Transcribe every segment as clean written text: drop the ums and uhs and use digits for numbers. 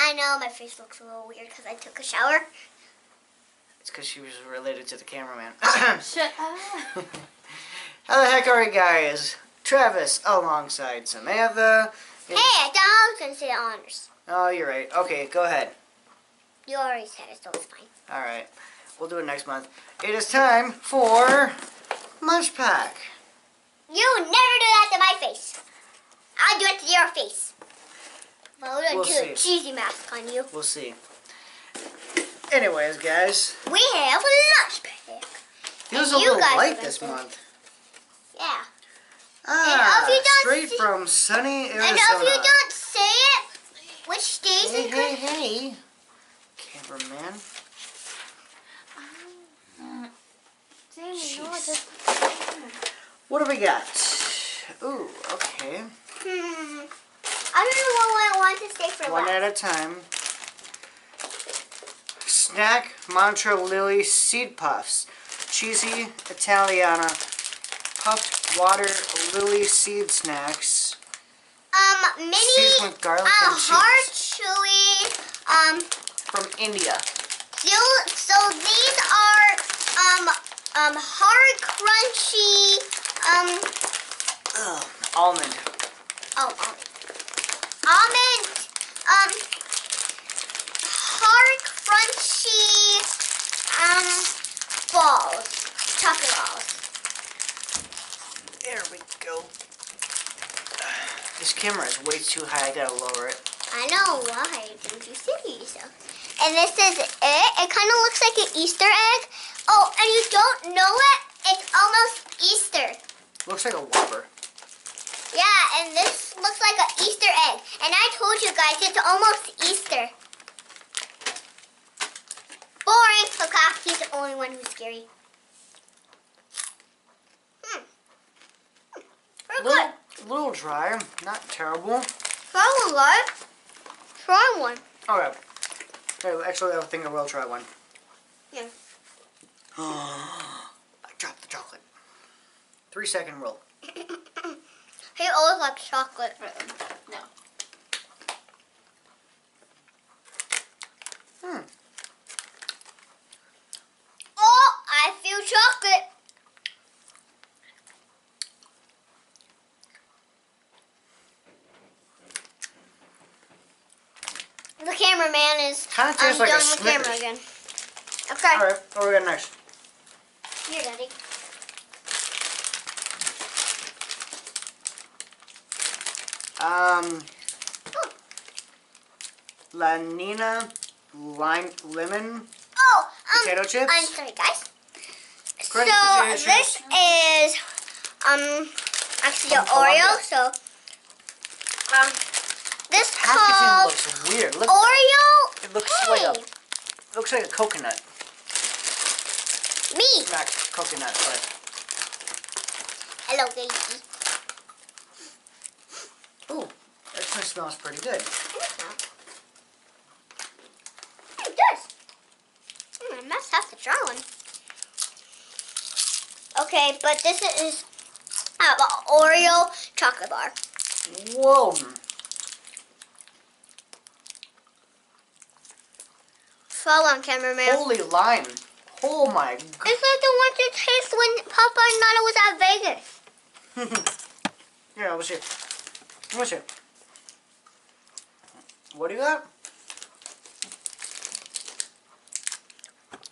I know my face looks a little weird because I took a shower. It's because she was related to the cameraman. Shut up. How the heck are you guys? Travis alongside Samantha. Hey, I thought I was going to say honors. Oh, you're right. Okay, go ahead. You already said it, so it's fine. Alright, we'll do it next month. It is time for Munchpak. You would never do that to my face. I'll do it to your face. Well, we'll do see. a cheesy mask on you. We'll see. Anyways, guys. We have a lunch pack. Feels a And you little guys light are this gonna- month. Yeah. Ah, if you don't straight see- from sunny Arizona. And if you don't say it, which days Hey, is hey, good? hey. Cameraman. Jamie, no, Jeez. just... What do we got? Ooh, okay. I don't know what I want to say for One last. at a time. Snack Mantra Lily Seed Puffs. Cheesy Italiana. Puffed water lily seed snacks. Mini, Seasoned with garlic and hard cheese. chili, From India. so these are, hard crunchy, Ugh, almond. almond, hard crunchy, balls, chocolate balls. There we go. This camera is way too high. I gotta lower it. I know why, don't you see so? And this is it. It kind of looks like an Easter egg. Oh, and you don't know it? It's almost Easter. Looks like a Whopper. Yeah, and this looks like an Easter egg. And I told you guys, it's almost Easter. Boring. Look, he's the only one who's scary. Very good. Little dry, not terrible. Try one, guys. Try one. Okay. Okay, actually, I think I will try one. Yeah. I dropped the chocolate. 3-second rule. He always likes chocolate. No. Oh, I feel chocolate. The cameraman is Kinda tastes like a done with camera Snickers. again. Okay. Alright, what do we got next? Here, Daddy. Um, Oh, La Nina Lemon oh Potato chips? I'm sorry, guys. Crunchy So potato this chips? is actually an From Colombia. Oreo. So this Packaging called looks weird. Look, Oreo. it looks Hey, like looks like a coconut. me. Not coconut, but Hello, Daisy. ooh, that actually smells pretty good. It does. I must have to try one. Okay, but this is an Oreo chocolate bar. Whoa. Fall on, cameraman. Holy lime. Oh my god. It's like the one you taste when Papa and Nana was at Vegas. Here, let's see. Let's see. What do you got?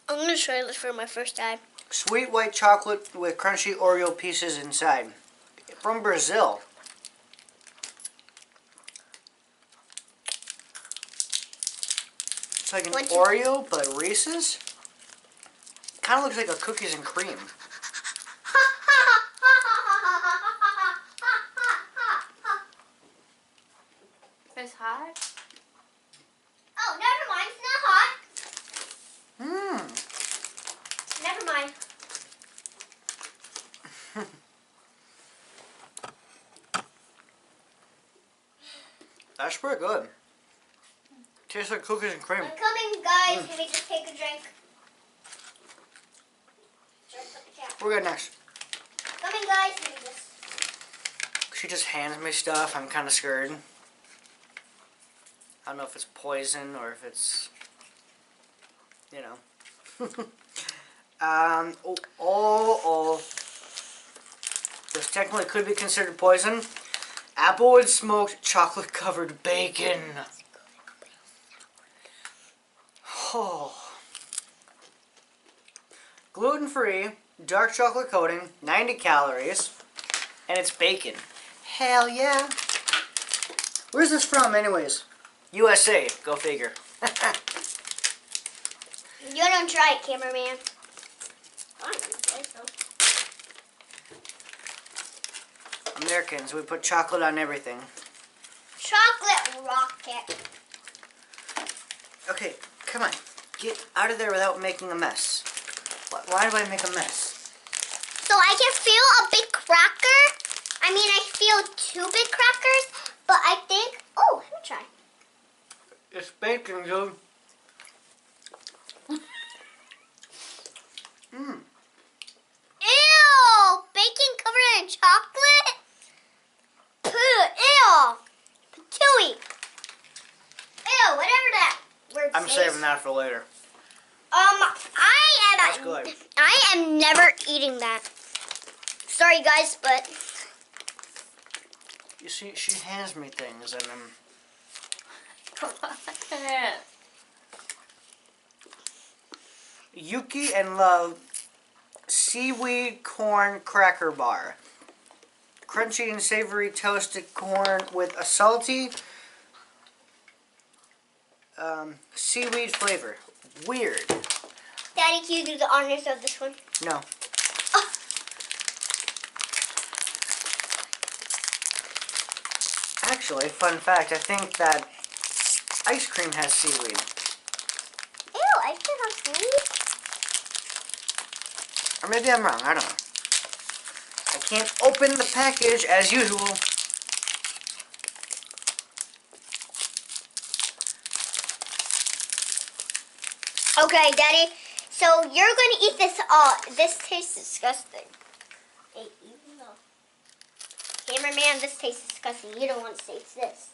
I'm going to try this for my first time. Sweet white chocolate with crunchy Oreo pieces inside. From Brazil. It's like an What'd you- Oreo, but Reese's. Kind of looks like a cookies and cream. It's hot. Oh, never mind. It's not hot. Never mind. That's pretty good. Tastes like cookies and cream. I'm coming, guys. Let me just take a drink. What we got next? Coming, guys. Let me just... She just hands me stuff. I'm kind of scared. I don't know if it's poison or if it's, you know. This technically could be considered poison. Applewood smoked chocolate-covered bacon. Oh. Gluten-free, dark chocolate coating, 90 calories, and it's bacon. Hell yeah. Where's this from anyways? USA, go figure. You don't try it, cameraman. I don't say so. Americans, we put chocolate on everything. Chocolate rocket. Okay, come on. Get out of there without making a mess. Why do I make a mess? So I can feel a big cracker. I mean, I feel 2 big crackers, but I think... Oh, let me try. It's bacon, dude. Mmm. Ew! Bacon covered in chocolate? Ew! Chewy. Ew, whatever that word I'm says. saving that for later. That's good. I am never eating that. Sorry, guys, but... You see, she hands me things and Yuki and Love Seaweed Corn Cracker Bar. Crunchy and savory toasted corn with a salty seaweed flavor. Weird. Daddy, can you do the honors of this one? No. Oh. Actually, fun fact, I think that ice cream has seaweed. Ew, ice cream has seaweed? Or maybe I'm wrong, I don't know. I can't open the package as usual. Okay, Daddy. So you're going to eat this all. This tastes disgusting. Hey, even though. Cameraman, this tastes disgusting. You don't want to taste this.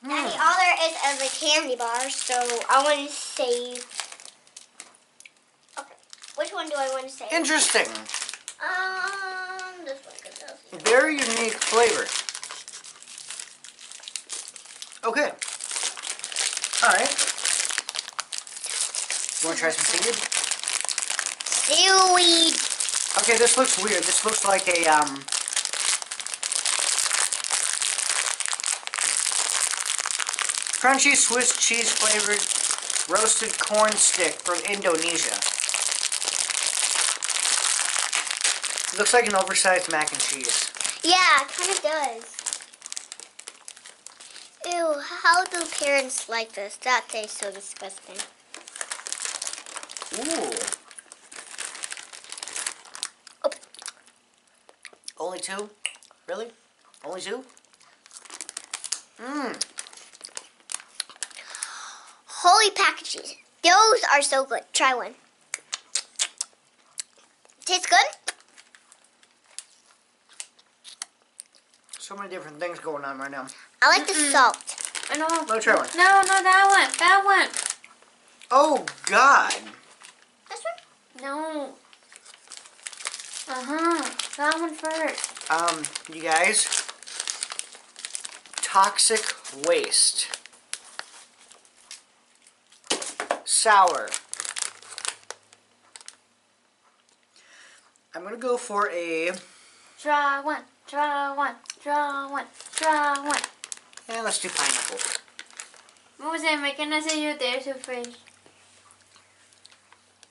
Daddy, all there is a candy bar, so I want to save. Okay, which one do I want to save? Interesting. This one. 'Cause those- Very unique flavor. Okay. Alright. You want to try some seaweed? Seaweed. Okay, this looks weird. This looks like a, crunchy Swiss cheese flavored roasted corn stick from Indonesia. It looks like an oversized mac and cheese. Yeah, it kind of does. Ew, how do parents like this? That tastes so disgusting. Ooh. Oh. Only 2? Really? Only 2? Mmm. Holy packages. Those are so good. Try one. Tastes good? So many different things going on right now. I like the salt. I know. Let me try one. No, that one. That one. Oh, God. This one? No. That one first. You guys. Toxic waste. Sour. I'm gonna go for a... Draw one. Draw one. Draw one. Draw one. Yeah, let's do pineapple. What was I making us a you there to fish?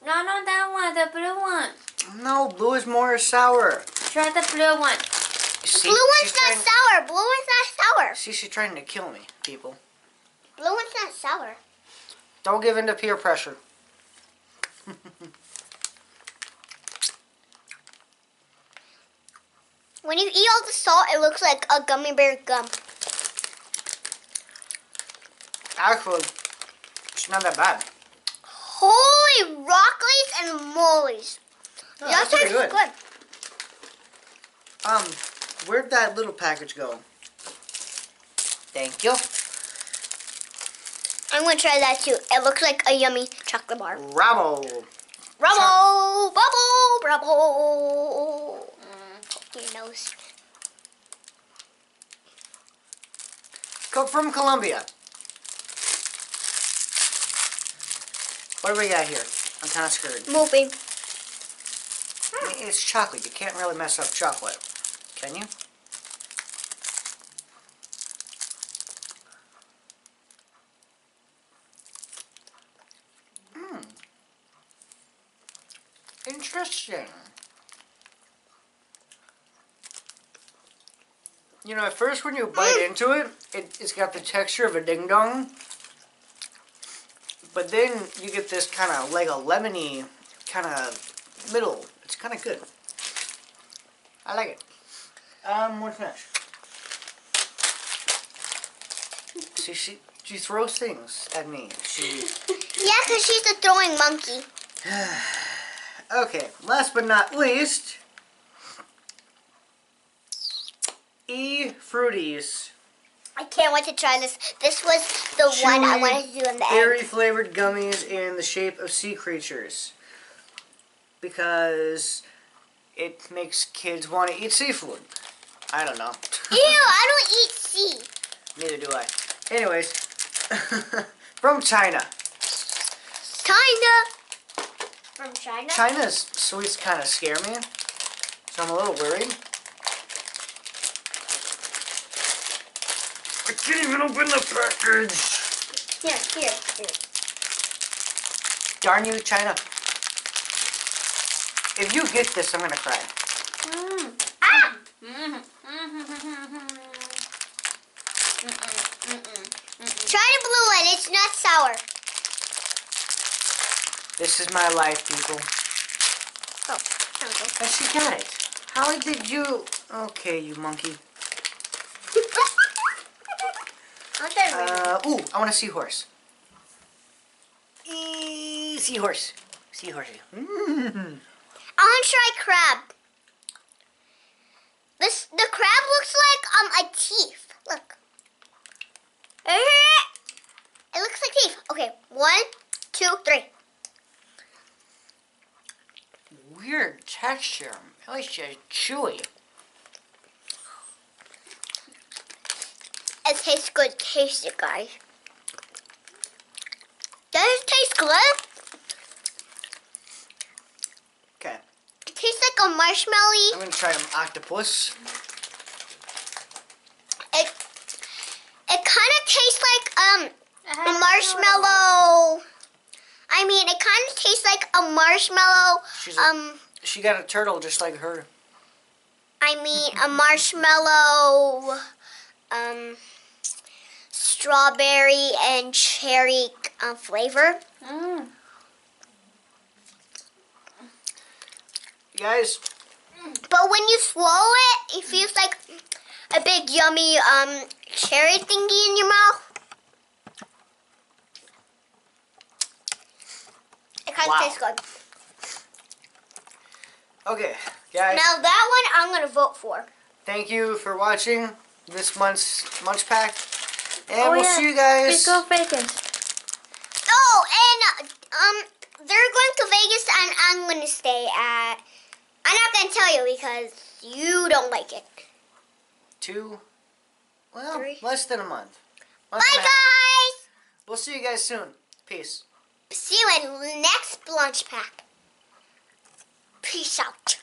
No, not that one. The blue one. No, blue is more sour. Try the blue one. See, Blue one's she's not trying- sour. Blue one's not sour. See, she's trying to kill me, people. Blue one's not sour. Don't give in to peer pressure. When you eat all the salt, it looks like a gummy bear gum. Actually, it's not that bad. Holy rockies and molies. Oh, That that's pretty tastes good. Where'd that little package go? Thank you. I'm gonna try that too. It looks like a yummy chocolate bar. Bravo. Bravo! Bubble! Bravo! Your nose. From Colombia. What do we got here? I'm kind of scared. Moving. It's chocolate. You can't really mess up chocolate. Can you? Interesting. You know, at first when you bite into it, it's got the texture of a ding dong. But then you get this kind of like a lemony kind of middle. It's kind of good. I like it. What's next? See, she throws things at me. Yeah, because she's a throwing monkey. Okay, last but not least, Fruities. I can't wait to try this. This was the one I wanted to do in the berry egg. flavored gummies in the shape of sea creatures. Because it makes kids want to eat seafood. I don't know. Ew, I don't eat sea. Neither do I. Anyways, from China. China. From China? China's sweets kind of scare me, so I'm a little worried. I can't even open the package. Here. Darn you, China. If you get this, I'm gonna cry. Ah! Try the blue one. It's not sour. This is my life, people. Oh, there we go. And she got it. How did you... Okay, you monkey. I'll try to read it. Ooh, I want a seahorse. Seahorse. Seahorsey. I want to try crab. The crab looks like a teeth. Look. It looks like teeth. Okay, 1, 2, 3. Weird texture. At least it's chewy. It tastes good. Taste it, guys. Does it taste good? Okay. It tastes like a marshmallow. I'm gonna try an octopus. It kind of tastes like a marshmallow. I mean, it kind of tastes like a marshmallow. She got a turtle just like her. I mean, a marshmallow, strawberry and cherry flavor. Guys, But when you swallow it, it feels like a big yummy cherry thingy in your mouth. It kind of tastes good. okay, guys. Now that one I'm gonna vote for. Thank you for watching this month's Munchpak. And we'll see you guys. Let's go Vegas. Oh, and they're going to Vegas, and I'm gonna stay at. I'm not gonna tell you because you don't like it. 2, well, 3. less than a month. Bye, guys. We'll see you guys soon. Peace. See you in next lunch pack. Peace out.